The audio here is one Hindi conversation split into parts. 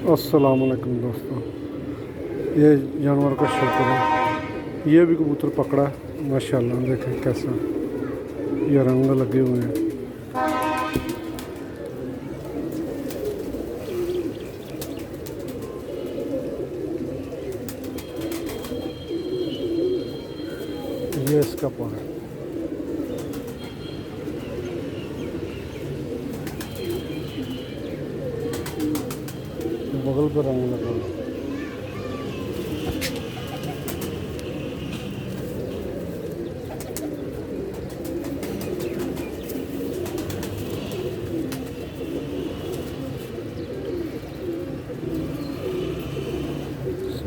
अस्सलाम वालेकुम दोस्तों, ये जानवर का शौक़ है। ये भी कबूतर पकड़ा माशाल्लाह, देखें कैसा ये रंग लगे हुए हैं। ये इसका पर है। बगल पर रंग लगा हुआ।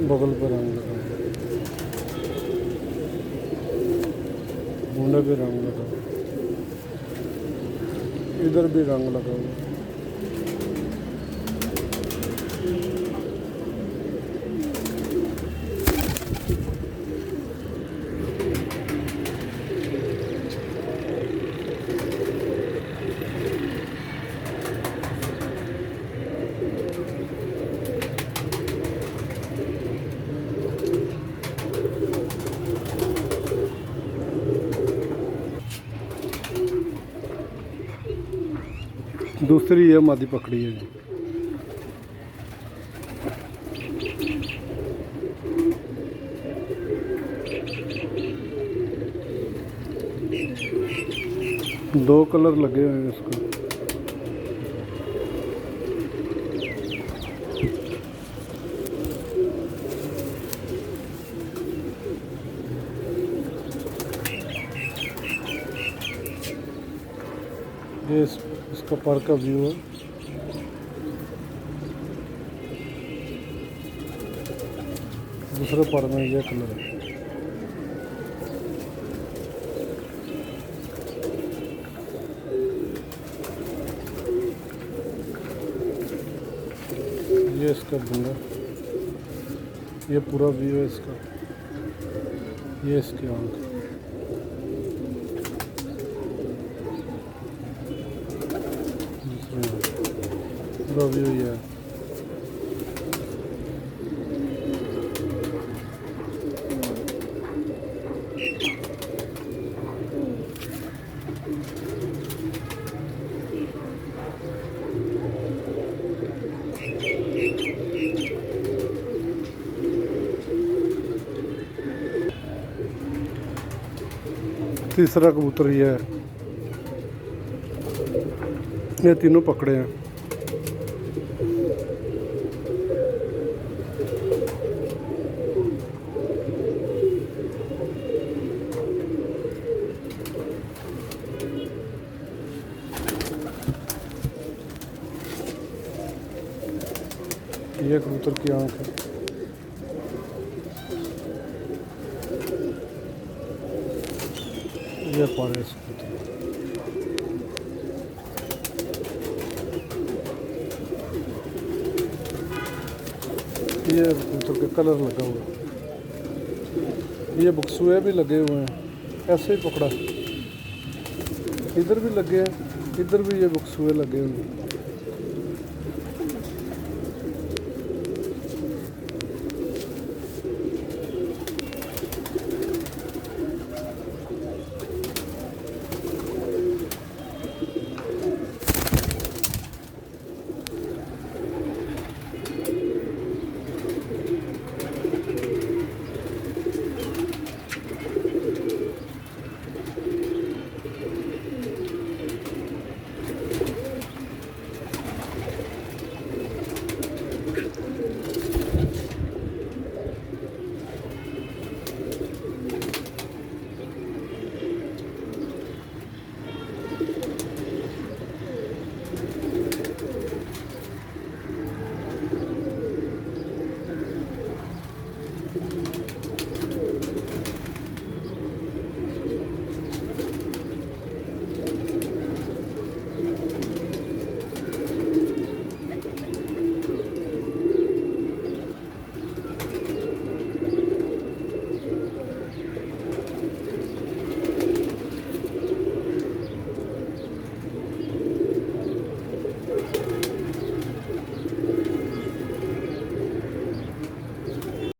बगल पर रंग लगा हुआ, मुंडे पे रंग लगा हुआ, इधर भी रंग लगा हुआ। दूसरी ये मादी पकड़ी है जी। दो कलर लगे हुए हैं इसको। ये इसका पर का व्यू है। दूसरे पर में ये कलर है। ये इसका भूंगा, ये पूरा व्यू है इसका। ये इसकी आँख, पूरा व्यू ये है। तीसरा कबूतर ये है। ये तीनों पकड़े हैं। ये कबूतर की आँख है। ये पर है इस कबूतर। ये कबूतर के कलर लगा हुआ है। ये बक्सुए भी लगे हुए हैं, ऐसे ही पकड़ा। इधर भी लगे हैं, इधर भी ये बक्सुए लगे हुए हैं।